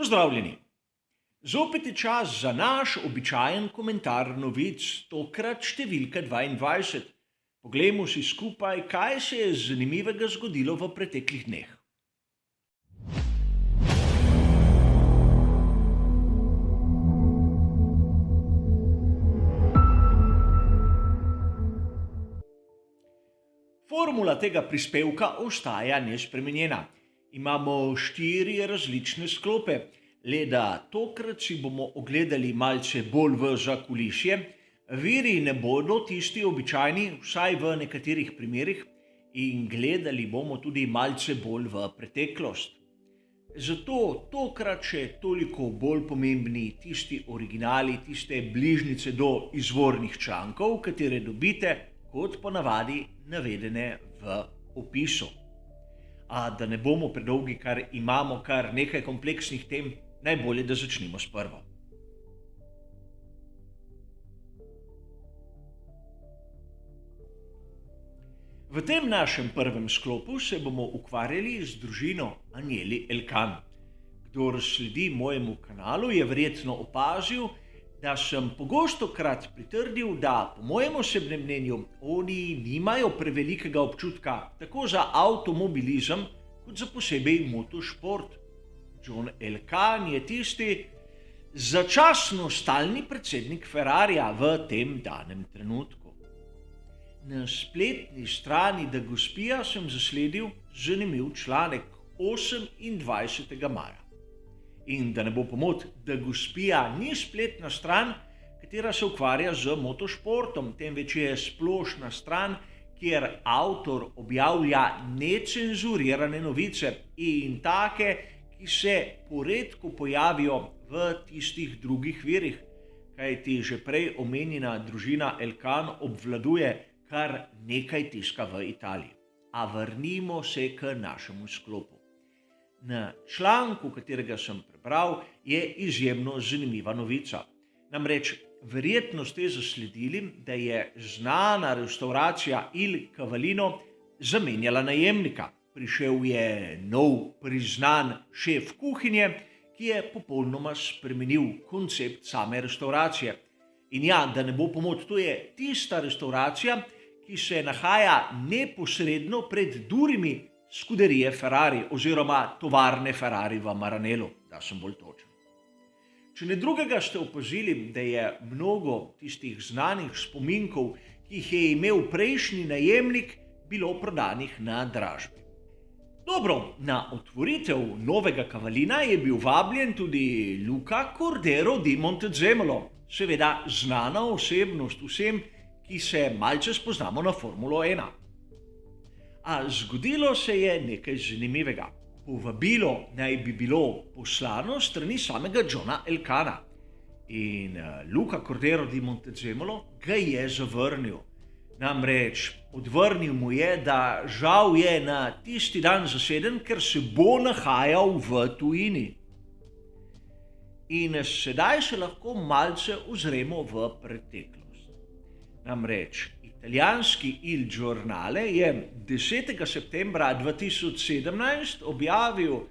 Pozdravljeni! Zopet je čas za naš običajen komentar novic, tokrat številka 22. Poglejmo si skupaj, kaj se je zanimivega zgodilo v preteklih dneh. Formula tega prispevka ostaja nespremenjena. Imamo 4 različne sklope, le da tokrat si bomo ogledali malce bolj v zakulisje. Viri ne bodo tisti običajni, vsaj v nekaterih primerih, in gledali bomo tudi malce bolj v preteklost. Zato tokrat še toliko bolj pomembni tisti originali, tiste bližnjice do izvornih člankov, katere dobite, kot ponavadi, navedene v opisu. A da ne bomo predolgi, ker imamo kar nekaj kompleksnih tem, najbolje, da začnimo s prvo. V tem našem prvem sklopu se bomo ukvarjali z družino Agnelli Elkann. Kdor sledi mojemu kanalu, je verjetno opazil, da sem pogostokrat pritrdil, da po mojem osebnem mnenju oni nimajo prevelikega občutka tako za avtomobilizem, kot za posebej motošport. John Elkann je tisti začasno stalni predsednik Ferrarija v tem danem trenutku. Na spletni strani Dagospija sem zasledil zanimiv članek 28. maja. In da ne bo pomot, Dagospija ni spletna stran, katera se ukvarja z motošportom, temveč je splošna stran, kjer avtor objavlja necenzurirane novice in take, ki se poredko pojavijo v tistih drugih virih, kajti že prej omenjena družina Elkann obvladuje kar nekaj tiska v Italiji. A vrnimo se k našemu sklopu. Na članku, katerega sem prebral, je izjemno zanimiva novica. Namreč verjetno ste zasledili, da je znana restavracija Il Cavallino zamenjala najemnika. Prišel je nov priznan šef kuhinje, ki je popolnoma spremenil koncept same restavracije. In ja, da ne bo pomot, to je tista restavracija, ki se nahaja neposredno pred durimi skuderije Ferrari oziroma tovarne Ferrari v Maranellu, da sem bolj točen. Če ne drugega ste opazili, da je mnogo tistih znanih spominkov, ki jih je imel prejšnji najemnik, bilo prodanih na dražbi. Dobro, na otvoritev novega Cavallina je bil vabljen tudi Luca Cordero di Montezemolo, seveda znana osebnost vsem, ki se malce spoznamo na Formulo 1. A zgodilo se je nekaj zanimivega. Povabilo naj bi bilo poslano strani samega Johna Elkanna. In Luca Cordero di Montezemolo ga je zavrnil. Namreč odvrnil mu je, da žal je na tisti dan zaseden, ker se bo nahajal v tujini. In sedaj se lahko malce ozremo v preteklost. Namreč italijanski Il Giornale je 10. septembra 2017 objavil,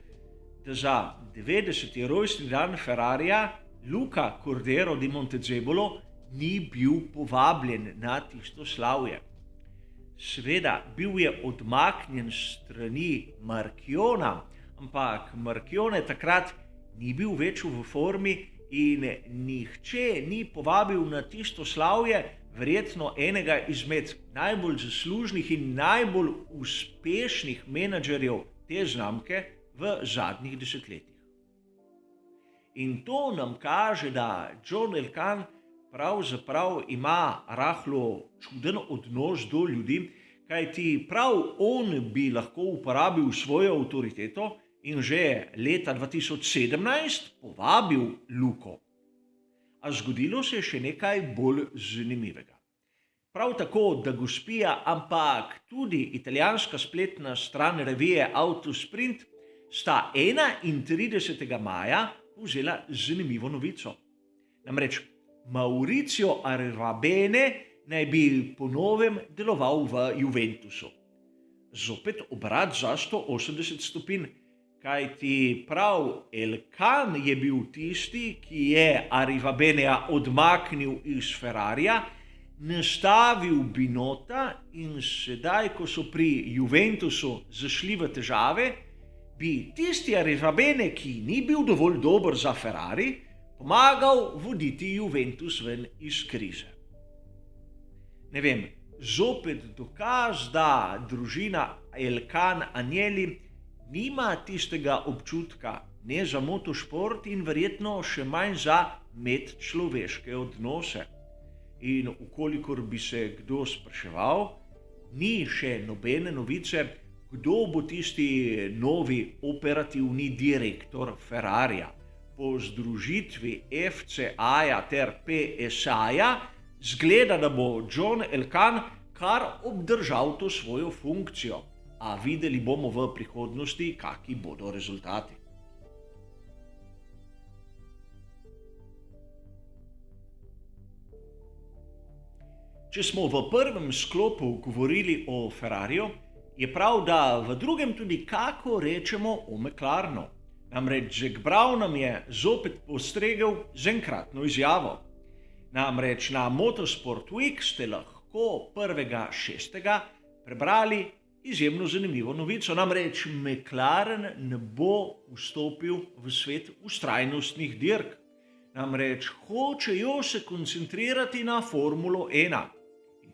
da za 90. rojstni dan Ferrarija Luca Cordero di Montezemolo ni bil povabljen na tisto slavje. Seveda, bil je odmaknjen strani Marchiona, ampak Marchione takrat ni bil več v formi in nihče ni povabil na tisto slavje, verjetno enega izmed najbolj zaslužnih in najbolj uspešnih menedžerjev te znamke v zadnjih desetletjih. In to nam kaže, da John Elkann pravzaprav ima rahlo čuden odnos do ljudi, kajti prav on bi lahko uporabil svojo avtoriteto in že leta 2017 povabil Luko. A zgodilo se je še nekaj bolj zanimivega. Prav tako Dagospija, ampak tudi italijanska spletna stran revije Autosprint sta 31. maja vzela zanimivo novico. Namreč Maurizio Arrabene naj bi po novem deloval v Juventusu. Zopet obrat za 180 stopinj, kajti prav Elkan je bil tisti, ki je Arrivabenea odmaknil iz Ferrarija, nastavil Binota in sedaj, ko so pri Juventusu zašli v težave, bi tisti Arrivabene, ki ni bil dovolj dober za Ferrari, pomagal voditi Juventus ven iz krize. Ne vem, zopet dokaz, da družina Elkan Agnelli nima tistega občutka ne za motošport in verjetno še manj za medčloveške odnose. In ukolikor bi se kdo spraševal, ni še nobene novice, kdo bo tisti novi operativni direktor Ferrarija. Po združitvi FCA-ja ter PSA-ja zgleda, da bo John Elkann kar obdržal to svojo funkcijo, a videli bomo v prihodnosti, kakšni bodo rezultati. Če smo v prvem sklopu govorili o Ferrariju, je prav, da v drugem tudi kako rečemo o McLarenu. Namreč Zac Brown nam je zopet postregel z enkratno izjavo. Namreč na Motorsport Week ste lahko 1.6. prebrali izjemno zanimivo novico. Namreč McLaren ne bo vstopil v svet vztrajnostnih dirk. Namreč hočejo se koncentrirati na Formulo 1.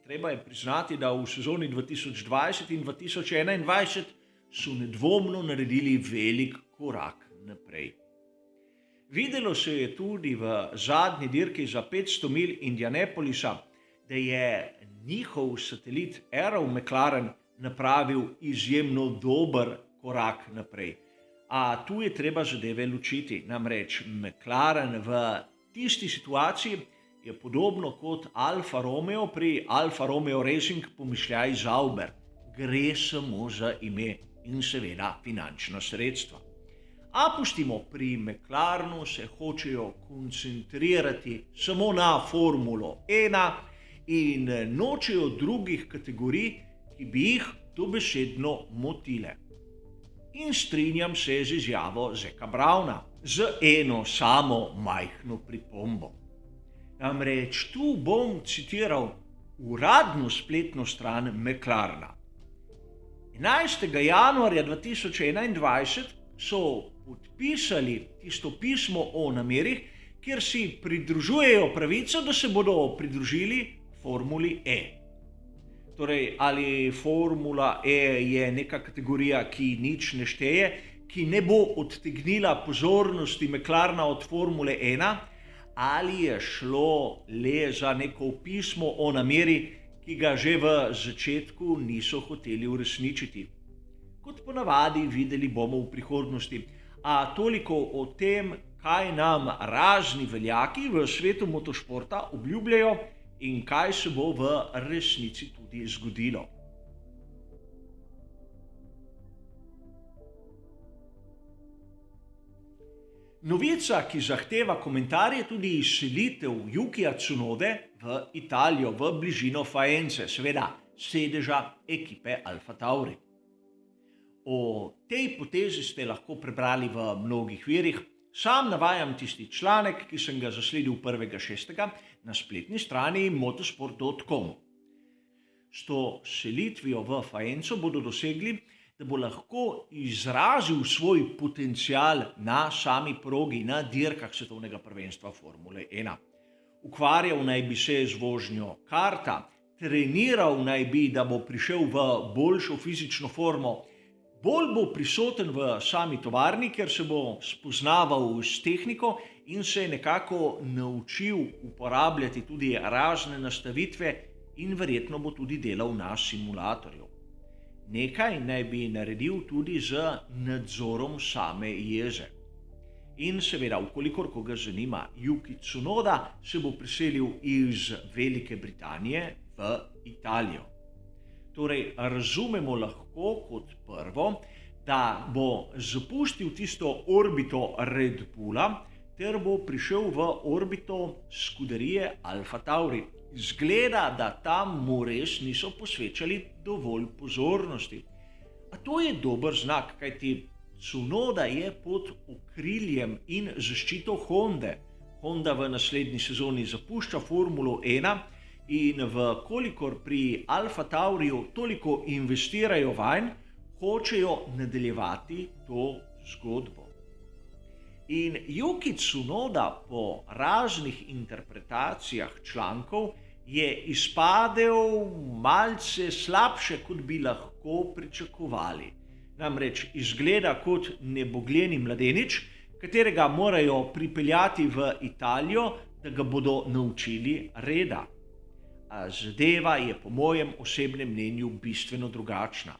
Treba je priznati, da v sezoni 2020 in 2021 so nedvomno naredili velik korak naprej. Videlo se je tudi v zadnji dirki za 500 milj Indianapolisa, da je njihov satelit Arrow McLaren napravil izjemno dober korak naprej. A tu je treba zadeve ločiti. Namreč McLaren v tisti situaciji je podobno kot Alfa Romeo pri Alfa Romeo Racing pomišljaj Sauber. Gre samo za ime in seveda finančna sredstva. A pustimo, pri McLarenu se hočejo koncentrirati samo na Formulo 1 in nočejo drugih kategorij, ki bi jih dobesedno motile. In strinjam se z izjavo Zaca Browna z eno samo majhno pripombo. Namreč tu bom citiral uradno spletno stran McLarena. 11. januarja 2021 so podpisali tisto pismo o namerih, kjer si pridružujejo pravico, da se bodo pridružili Formuli E. Torej, ali Formula E je neka kategorija, ki nič ne šteje, ki ne bo odtegnila pozornosti McLarena od Formule 1, ali je šlo le za neko pismo o nameri, ki ga že v začetku niso hoteli uresničiti. Kot ponavadi videli bomo v prihodnosti, a toliko o tem, kaj nam razni veljaki v svetu motošporta obljubljajo in kaj se bo v resnici tudi zgodilo. Novica, ki zahteva komentarje, tudi izselitev Yukija Tsunode v Italijo, v bližino Faence, seveda sedeža ekipe Alfa Tauri. O tej potezi ste lahko prebrali v mnogih virih. Sam navajam tisti članek, ki sem ga zasledil 1.6. na spletni strani motorsport.com. S to selitvijo v Faenco bodo dosegli, da bo lahko izrazil svoj potencial na sami progi, na dirkah svetovnega prvenstva Formule 1. Ukvarjal naj bi se z vožnjo karta, treniral naj bi, da bo prišel v boljšo fizično formo, bolj bo prisoten v sami tovarni, ker se bo spoznaval s tehniko in se nekako naučil uporabljati tudi razne nastavitve in verjetno bo tudi delal na simulatorju. Nekaj naj bi naredil tudi z nadzorom same jeze. In seveda, ukolikor koga zanima, Yuki Tsunoda se bo preselil iz Velike Britanije v Italijo. Torej, razumemo lahko kot prvo, da bo zapustil tisto orbito Red Bulla ter bo prišel v orbito skuderije Alfa Tauri. Zgleda, da tam mu res niso posvečali dovolj pozornosti. A to je dober znak, kajti Tsunoda je pod okriljem in zaščito Honde. Honda v naslednji sezoni zapušča Formulo 1 in kolikor pri Alfa Tauriju toliko investirajo vanj, hočejo nadaljevati to zgodbo. In Yuki Tsunoda po raznih interpretacijah člankov je izpadel malce slabše, kot bi lahko pričakovali. Namreč izgleda kot nebogljeni mladenič, katerega morajo pripeljati v Italijo, da ga bodo naučili reda. A zadeva je po mojem osebnem mnenju bistveno drugačna.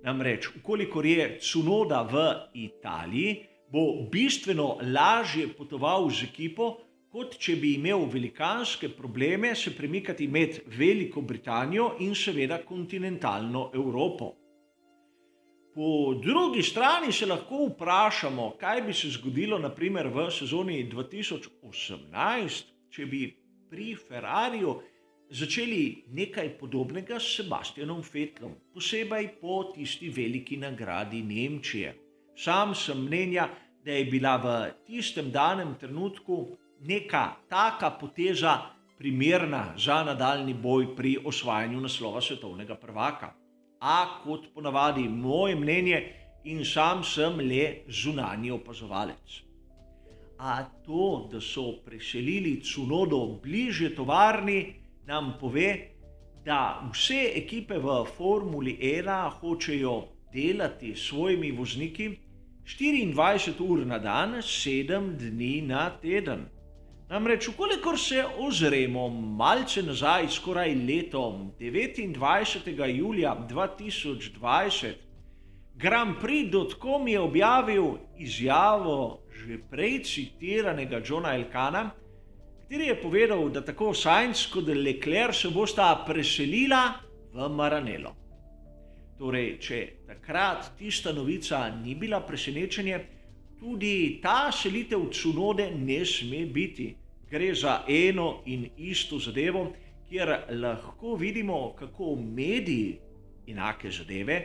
Namreč, ukolikor je Tsunoda v Italiji, bo bistveno lažje potoval z ekipo, kot če bi imel velikanske probleme se premikati med Veliko Britanijo in seveda kontinentalno Evropo. Po drugi strani se lahko vprašamo, kaj bi se zgodilo na primer v sezoni 2018, če bi pri Ferrariju začeli nekaj podobnega s Sebastianom Vettelom, posebej po tisti veliki nagradi Nemčije. Sam sem mnenja, da je bila v tistem danem trenutku neka taka poteza primerna za nadaljni boj pri osvajanju naslova svetovnega prvaka. A kot ponavadi moje mnenje in sam sem le zunanji opazovalec. A to, da so preselili Tsunodo bližje tovarni, nam pove, da vse ekipe v Formuli 1 hočejo delati s svojimi vozniki 24 ur na dan, 7 dni na teden. Namreč, ukolikor se ozremo malce nazaj, skoraj leto 29. julija 2020, Grand Prix.com je objavil izjavo že prej citiranega Johna Elkanna, kateri je povedal, da tako Sainz kot Leclerc se bosta preselila v Maranello. Torej, če takrat tista novica ni bila presenečenje, tudi ta selitev Tsunode ne sme biti. Gre za eno in isto zadevo, kjer lahko vidimo, kako mediji enake zadeve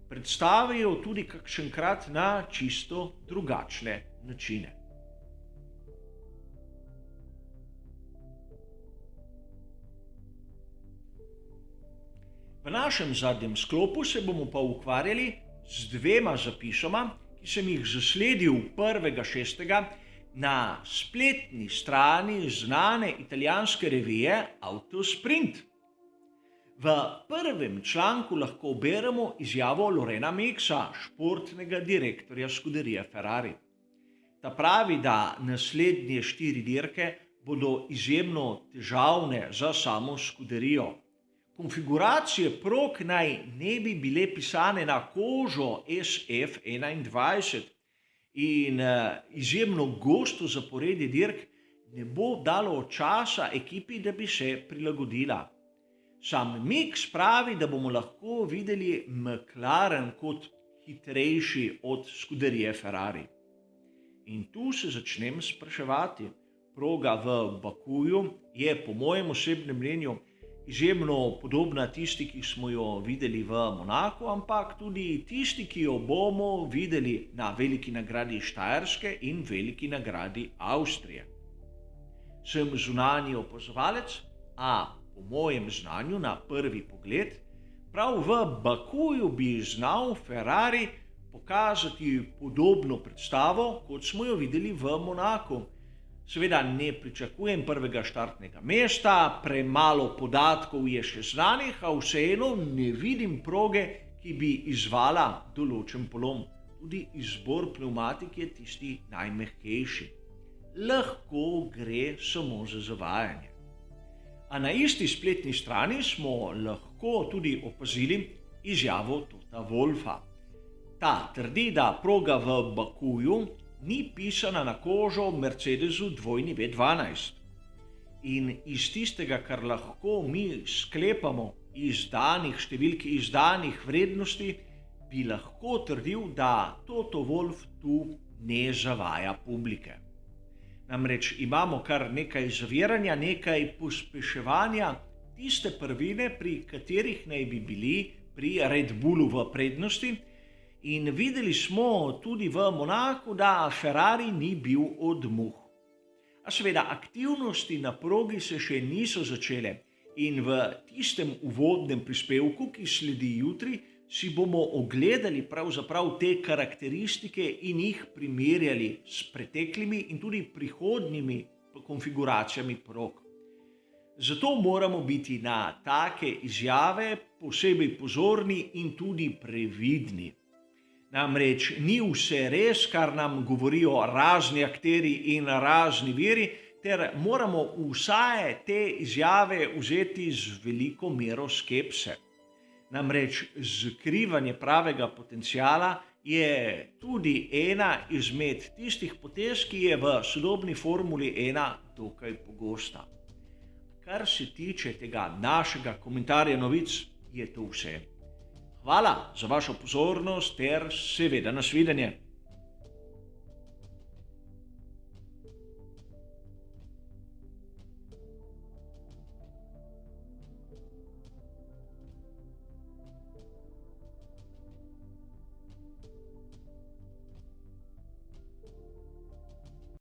predstavijo tudi kakšenkrat na čisto drugačne načine. V našem zadnjem sklopu se bomo pa ukvarjali z dvema zapisoma, ki sem jih zasledil 1.6. na spletni strani znane italijanske revije Autosprint. V prvem članku lahko beremo izjavo Lorena Mixa, športnega direktorja skuderije Ferrari. Ta pravi, da naslednje 4 dirke bodo izjemno težavne za samo skuderijo. Konfiguracije prog naj ne bi bile pisane na kožo SF21 in izjemno gosto zaporedje dirk ne bo dalo časa ekipi, da bi se prilagodila. Sam Mix pravi, da bomo lahko videli McLaren kot hitrejši od skuderije Ferrari. In tu se začnem spraševati. Proga v Bakuju je po mojem osebnem mnenju izjemno podobna tisti, ki smo jo videli v Monaku, ampak tudi tisti, ki jo bomo videli na veliki nagradi Štajerske in veliki nagradi Avstrije. Sem zunanji opazovalec, a po mojem znanju na prvi pogled, prav v Bakuju bi znal Ferrari pokazati podobno predstavo, kot smo jo videli v Monaku. Seveda ne pričakujem prvega štartnega mesta, premalo podatkov je še znanih, a vseeno ne vidim proge, ki bi izvala določen polom. Tudi izbor pnevmatik je tisti najmehkejši. Lahko gre samo za zavajanje. A na isti spletni strani smo lahko tudi opazili izjavo Tota Wolffa. Ta trdi, da proga v Bakuju ni pisana na kožo Mercedesu 2V12. In iz tistega, kar lahko mi sklepamo iz danih številk, iz danih vrednosti, bi lahko trdil, da Toto Wolff tu ne zavaja publike. Namreč imamo kar nekaj zaviranja, nekaj pospeševanja tiste prvine, pri katerih naj bi bili pri Red Bullu v prednosti, In videli smo tudi v Monaku, da Ferrari ni bil od muh. A seveda aktivnosti na progi se še niso začele in v tistem uvodnem prispevku, ki sledi jutri, si bomo ogledali pravzaprav te karakteristike in jih primerjali s preteklimi in tudi prihodnjimi konfiguracijami prog. Zato moramo biti na take izjave posebej pozorni in tudi previdni. Namreč ni vse res, kar nam govorijo razni akterji in razni viri, ter moramo vsaj te izjave vzeti z veliko mero skepse. Namreč skrivanje pravega potenciala je tudi ena izmed tistih potez, ki je v sodobni Formuli 1 dokaj pogosta. Kar se tiče tega našega komentarja novic, je to vse. Hvala za vašo pozornost ter seveda nasvidenje.